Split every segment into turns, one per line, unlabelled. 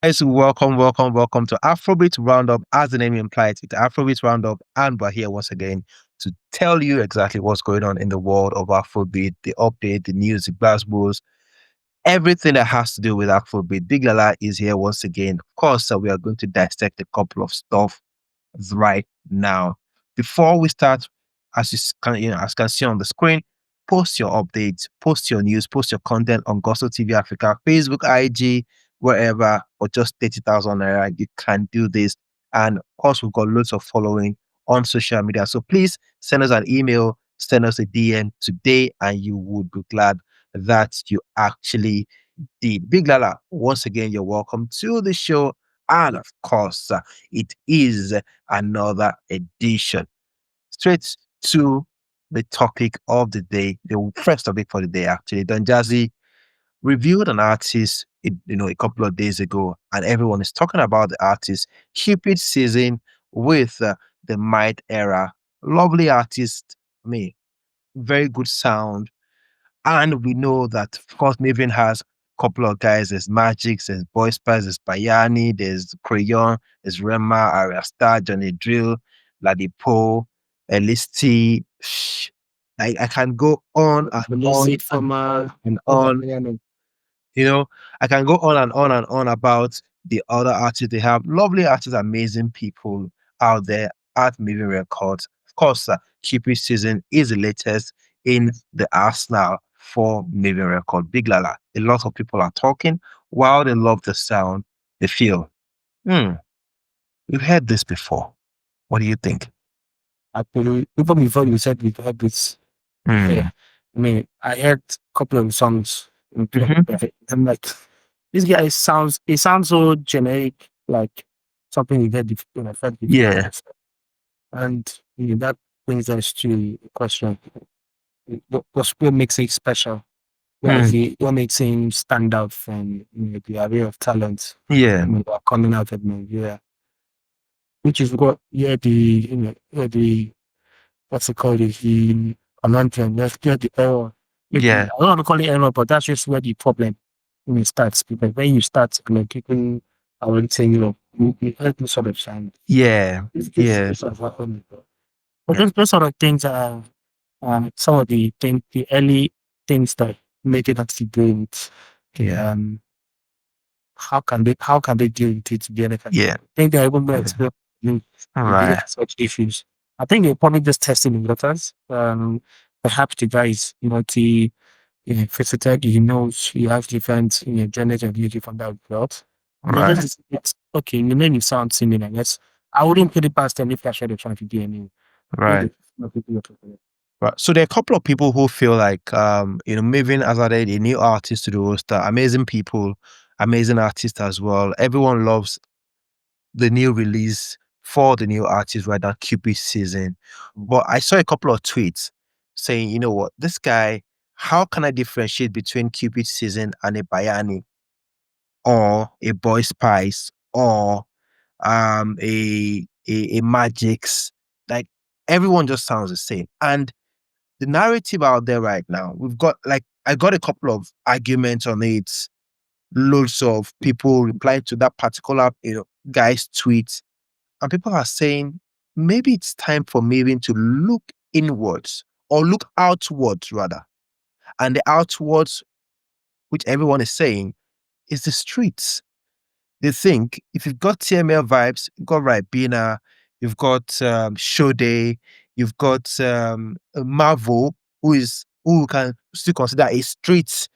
Guys, welcome to Afrobeat Roundup. As the name implies, it's Afrobeat Roundup, and we're here once again to tell you exactly what's going on in the world of Afrobeat, the update, the news, the basketballs, everything that has to do with Afrobeat. Big Lala is here once again. Of course, we are going to dissect a couple of stuff right now. Before we start, as you can see on the screen, post your updates, post your news, post your content on Gospel TV Africa, Facebook, IG, wherever, or just 30,000 naira. You can do this. And of course, we've got loads of following on social media. So please send us an email, send us a DM today, and you would be glad that you actually did. Big Lala, once again, you're welcome to the show. And of course, it is another edition. Straight to the topic of the day, the first topic for the day, actually. Donjazzy reviewed an artist, a couple of days ago, and everyone is talking about the artist, cupidszn with the Might Era. Lovely artist, I mean, very good sound, and we know that, of course, Mavin has a couple of guys. There's Magix, there's Boy Spice, there's Bayani, there's Crayon, there's Rema, Arya Star, Johnny Drill, Ladipo, Elisti. I can go on and on and on. You know, I can go on and on and on about the other artists. They have lovely artists, amazing people out there at Mavin Records. Of course, cupidszn is the latest in the arsenal for Mavin Record. Big Lala. A lot of people are talking. While they love the sound, they feel, hmm, we've heard this before. What do you think?
Actually, even before you said we've heard this,
Mm.
I heard a couple of songs.
Mhm.
I'm like, this guy sounds so generic, like something you've heard before.
Yeah.
And that brings us to the question: what makes it special?
Mm.
What makes him stand out from the array of talents
Yeah.
that are coming out of Nigeria? Which is what where the what's it called? The Olympian, that's just the error. I
Yeah.
don't want to call it error, but that's just where the problem starts. Because when you start, keeping, I would say, you heard this sort of sound.
Yeah. Yeah.
This sort of happened. But those sort of things are some of the early things that make it actually great.
Yeah.
How can they deal with it to be honest?
Yeah.
I think they're able to explore
All
deal
right.
with such issues. I think they're probably just testing the waters. Perhaps the guy is visited, he knows he has different genres of music from that world.
All
And
right.
it's okay, the name it sounds similar. Yes. I wouldn't put it past them if they're sure they're trying to do anything.
Right. Right. So there are a couple of people who feel like, Mavin has added a new artist to the roster. Amazing people, amazing artists as well. Everyone loves the new release for the new artist right now, cupidszn. But I saw a couple of tweets saying, you know what, this guy, how can I differentiate between cupidszn and a Bayani or a Boy Spice or a Magix? Like everyone just sounds the same. And the narrative out there right now, we've got like I got a couple of arguments on it, loads of people replying to that particular guy's tweet, and people are saying maybe it's time for Mavin to look inwards or look outwards rather. And the outwards, which everyone is saying, is the streets. They think if you've got TML vibes, you've got Ribena, you've got Shode, you've got Marvel, who we can still consider a street,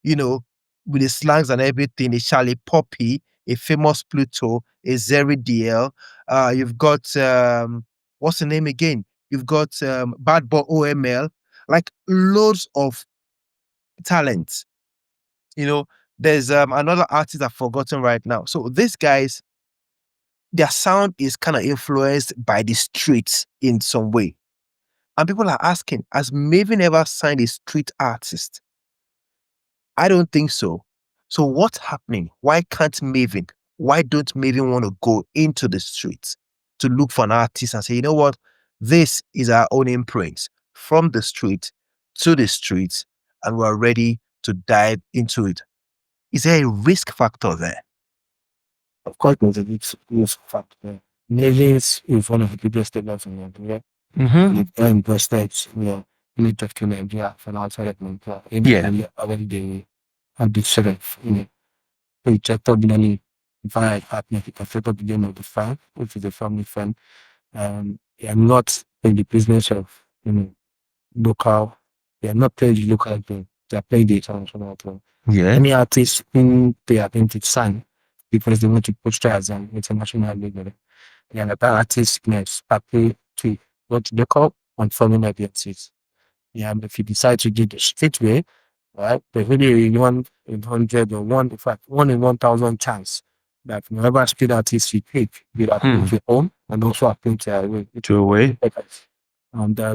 you know, with the slangs and everything, a Charlie Poppy, a famous Pluto, a Zeri DL. You've got what's the name again? You've got Bad Boy OML, like loads of talent. You know, there's another artist I've forgotten right now. So these guys, their sound is kind of influenced by the streets in some way. And people are asking, has Maven ever signed a street artist? I don't think so. So what's happening? Why can't Maven? Why don't Maven want to go into the streets to look for an artist and say, you know what? This is our own imprint from the street to the streets, and we're ready to dive into it. Is there a risk factor there?
Of course, there's a big news fact there. Navies is one of the biggest stables in Nigeria.
Mm-hmm.
They're invested, military to Nigeria from outside of Nigeria. In
Yeah.
Nigeria, already they have this sort of, rejected money via a partner, the Confederate Billion of the Fund, which is a family fund. They are not in the business of, local, they are not playing the local game. They are playing the international game.
Yeah.
Any artist who they are going to sign because they want to push as an international level, they are the artist next, partly to what they call on foreign audiences. Yeah, but if you decide to do the straight way, right, there's really a 1 in 100 or in fact, 1 in 1,000 chance that whenever street artist you pick, you appeal to your own and also appeal to our way.
To a way.
And the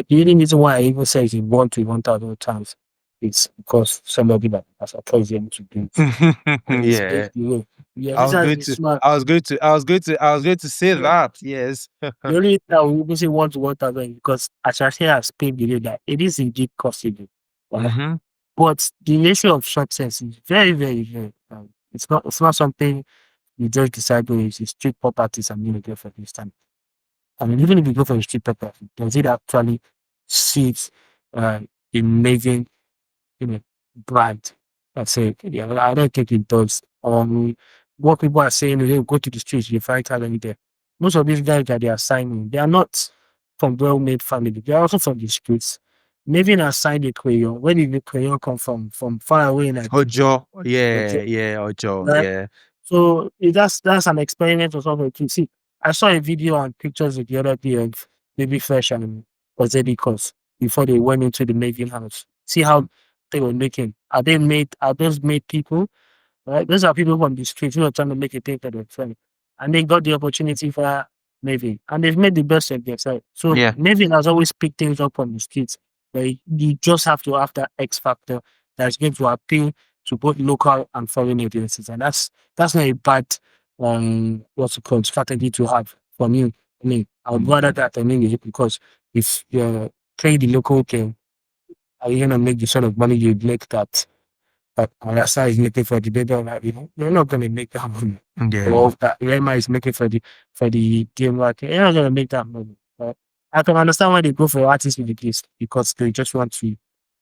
only reason why I even say it's in 1 to 1,000 times it's because somebody that has a choice able to do it. And it's
Yeah.
the way. Yeah,
I was going
it's
to
smart.
I was going to say that. Yes.
The only reason I will even say 1 to 1,000 because as I say, as paid the that it is indeed costly. Right?
Mm-hmm.
But the ratio of success is very, very, very. It's not something you just decide to it's street properties and you go for this time. I mean, even if you go for a street property, does it actually suit amazing, brand? That's it. Yeah, I don't think it does. What people are saying, they go to the streets, you find talent there. Most of these guys that they are signing, they are not from well-made family. They are also from the streets. Maybe has signed a crayon. Where did the crayon come from? From far away, like
Ojo.
Ojo,
Yeah, Ojo.
right?
Yeah.
So that's an experiment or something. To see, I saw a video and pictures the other day of maybe Fresh and Ozedi Cos before they went into the Maven house. See how they were making. Are those made people? Right? Those are people from the streets who are trying to make a thing for themselves. And they got the opportunity for Maven. And they've made the best of themselves. So
Yeah.
Maven has always picked things up on the streets. Where you just have to have that X factor that's going to appeal to both local and foreign audiences. And that's not a bad what's it called strategy to have for me. I mean, I would rather that because if you're playing the local game, are you gonna make the sort of money you'd make that Alassa is making for the baby like, you're not gonna make that money.
Yeah.
Or that Rema is making for the game market, you're not gonna make that money. Right? I can understand why they go for artists with the case because they just want to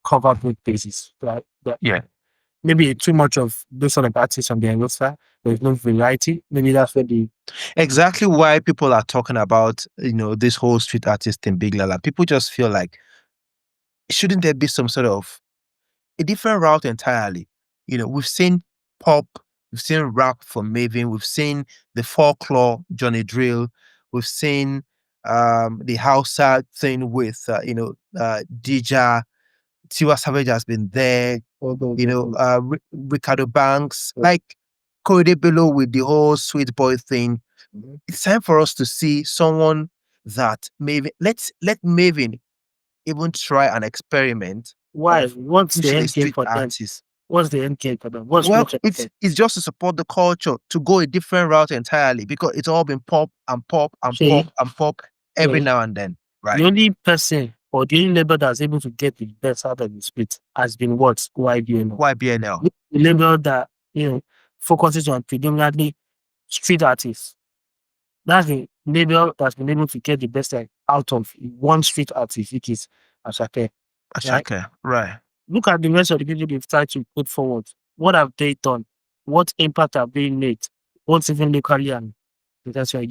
cover both bases. Right? But
Yeah.
maybe too much of those sort of artists on their roster. There's no variety. Maybe that's where the
Exactly why people are talking about, this whole street artist in Big Lala. People just feel like, shouldn't there be some sort of a different route entirely? We've seen pop, we've seen rap from Mavin, we've seen the folklore, Johnny Drill, we've seen the Hausa thing with, Dija, Tiwa Savage has been there, Ricardo Banks, like Cody Below with the whole sweet boy thing. It's time for us to see someone that Mavin, let Mavin even try an experiment.
why? What's the
Who's a
end game
street
for them?
artist?
What's the end game for them? What's
Well,
future for them?
it's just to support the culture, to go a different route entirely, because it's all been pop and pop and
See,
pop and pop every
yeah,
now and then,
the
right?
only person or the only label that's able to get the best out of the split has been what YBNO.
YBNL.
The label that focuses on predominantly street artists. That's the label that's been able to get the best out of one street artist, which is Asake. Right?
Ashake, right.
Look at the rest of the people they've tried to put forward. What have they done? What impact have they made? What's even locally and that's why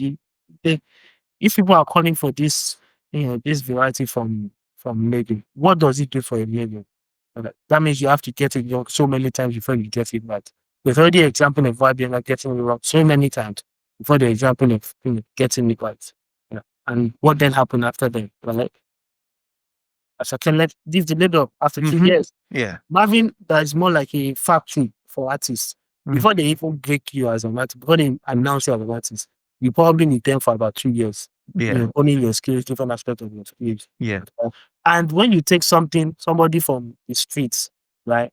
if people are calling for this, this variety from Megan, what does it do for a Megan? That means you have to get it wrong so many times before you get it right. There's already an example of why they're not getting it wrong so many times before the example of getting it right. And what then happened after that? Right? As I can let this the label after 2 years.
Yeah.
Mavin, that is more like a factory for artists. Before they even break you as an artist, before they announce you as an artist, you probably need them for about 2 years.
Yeah.
Owning your skills, different aspects of your skills.
Yeah.
And when you take somebody from the streets, right?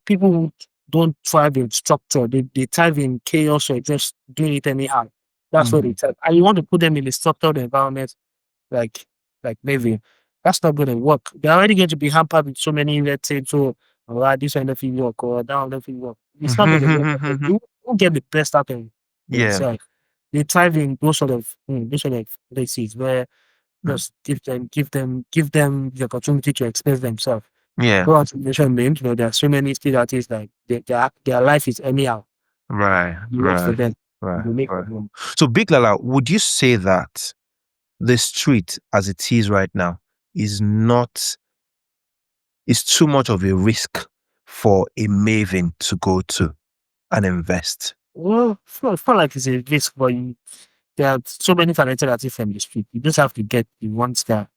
People who don't thrive in structure, they thrive in chaos or just doing it anyhow. That's what they thrive. And you want to put them in a structured environment like maybe that's not going to work. They're already going to be hampered with so many, let's say, so this one nothing work or that one nothing work. It's not going to work. You won't get the best out of
Yeah.
So they thrive in those sort of places where
Mm.
just give them the opportunity to express themselves.
Yeah.
Go out to mention names, there are so many street artists like their life is anyhow.
Right.
You work for
Right.
them,
Right.
you make for
Right.
them.
So, Big Lala, would you say that the street as it is right now is not is too much of a risk for a Mavin to go to and invest?
Well, it's not like it's a risk, but there are so many talented artists from the street. You just have to get the ones that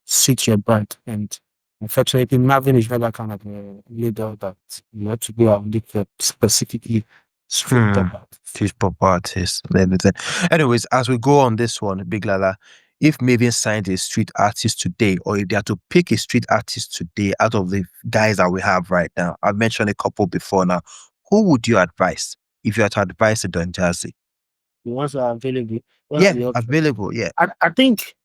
suit your brand. And unfortunately, Marvin is not that kind of a leader that you have to go out and look for specifically street
Hmm.
pop artists.
She's pop artist and everything. Anyways, as we go on this one, Big Lala, if Maven signed a street artist today, or if they had to pick a street artist today out of the guys that we have right now, I've mentioned a couple before now, who would you advise if you had to advise the Donjazzy?
The ones that are available, what are
Yeah,
the options?
available. Yeah.
I think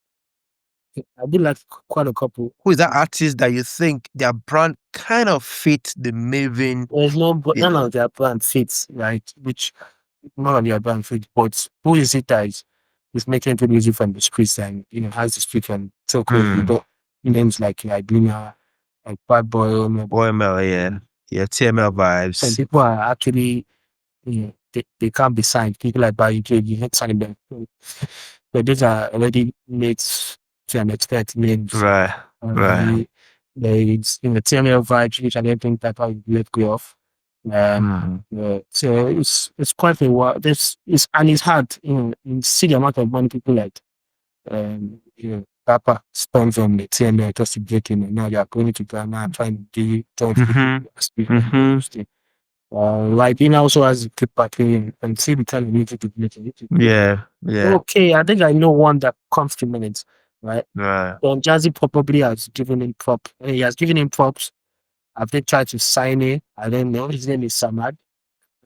I did like quite a couple.
Who is that artist that you think their brand kind of fit the Maven?
There's no, but
You
none
know,
of their brand fits, right? Which none of their brand fits. But who is it that is making good music from the streets and has the street and so close? You
hmm.
know, names like Ibina, like Bad Boy,
OML, yeah. Yeah, TML
some
vibes.
people are actually they can't be signed. People like Barry J, you hate signing them. But those are already mates to an extent names.
Right, right.
They it's in the TML vibes, which I don't think that I let go of.
Hmm.
So it's quite a while. This is and it's hard, you see the amount of money people like Papa spends on the TML just to get in, and now they are going to Ghana and trying to do joint
Mm-hmm. Mm-hmm.
like also has a good party and see the kind of music to make it.
Yeah, yeah.
Okay, I think I know one that comes to minutes, right?
Right.
Jazzy probably has given him props. He has given him props. Have they tried to sign it? I don't know. His name is Samad.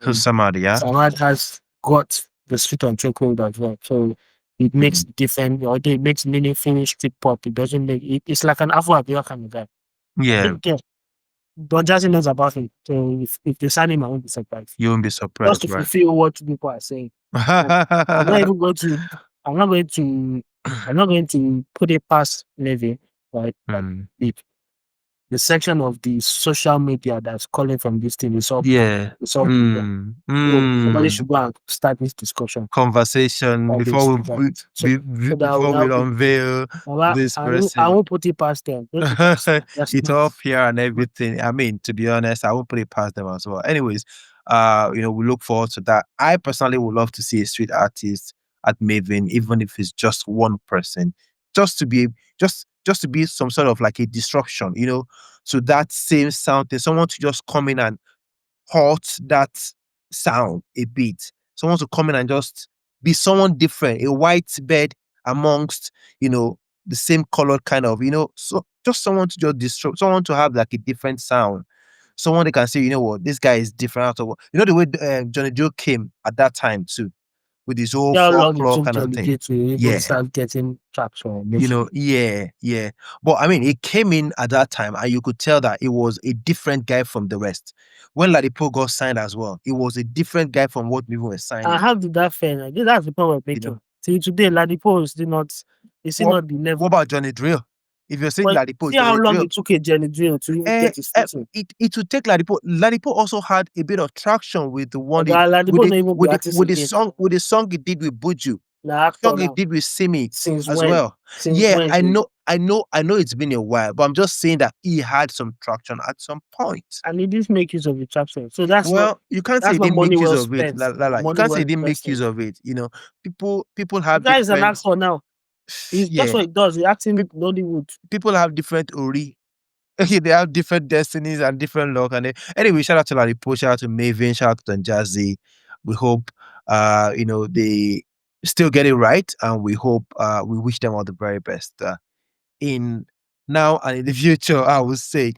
Who's
And
somebody, yeah?
Samad has got the street on chokehold as well. So it makes different, or it makes meaningful street pop. It doesn't make it's like an Afro kind of guy. I
Yeah,
think Donjazzy knows about him. So if they sign him, I won't be surprised.
you won't be
Just
surprised,
to
right?
fulfill what people are saying. And I'm not even going to I'm not going to I'm not going to put it past Levy, right? But
Mm.
the section of the social media that's calling from this thing is all
Yeah.
it's all people.
Mm.
So somebody
Mm.
should go and start this discussion
Conversation
about
before
this.
we
So that will
before we
now be
unveil this
I
person.
won't put it past them. Those people are smart. That's
It's all
nice.
fear and everything. I mean, to be honest, I won't put it past them as well. Anyways, we look forward to that. I personally would love to see a street artist at Maven, even if it's just one person, just to be just to be some sort of like a disruption, to that same sound. There's someone to just come in and halt that sound a bit. Someone to come in and just be someone different, a white bird amongst, the same color kind of, so just someone to just disrupt, someone to have like a different sound. Someone they can say, you know what, this guy is different out of what, the way Johnny Joe came at that time too, with his whole
See how long it
folklore
took
kind of
Johnny
thing.
J to even
Yeah.
start getting traction initially.
Yeah, yeah. But I mean, it came in at that time, and you could tell that it was a different guy from the rest. When Ladipo got signed as well, it was a different guy from what people were
And
signing.
how did that fare? Like, that's the point we're
You know,
making. See, today, Ladipo is still
what
not the
what
level.
about Johnny Drill? If you're saying
But
Ladipo,
see how
Johnny
long
Drill,
it took a Jenny Drill to even get his footing.
it would take Ladipo. Ladipo also had a bit of traction with the one
Ladipo not even be artist
with the
again.
song he did with Buju.
Now actor
Song he
now.
did with Simi
Since
as
when?
well.
Since
Yeah,
when?
I know it's been a while, but I'm just saying that he had some traction at some point.
And he didn't make use of the traction. So that's not
Well, you can't say
that's
he
not
didn't
money
make use
well
of it.
spent.
You
Money
can't say
well
he didn't make
invested.
use of it. People
The
have
guy is an
different
actor now. That's
yeah.
what he does. He acts in Nollywood.
People have different ori. Okay, they have different destinies and different luck. Anyway, shout out to Lalipo, shout out to Mavin, shout out to Donjazzy. We hope they still get it right, and we hope we wish them all the very best in now and in the future, I would say.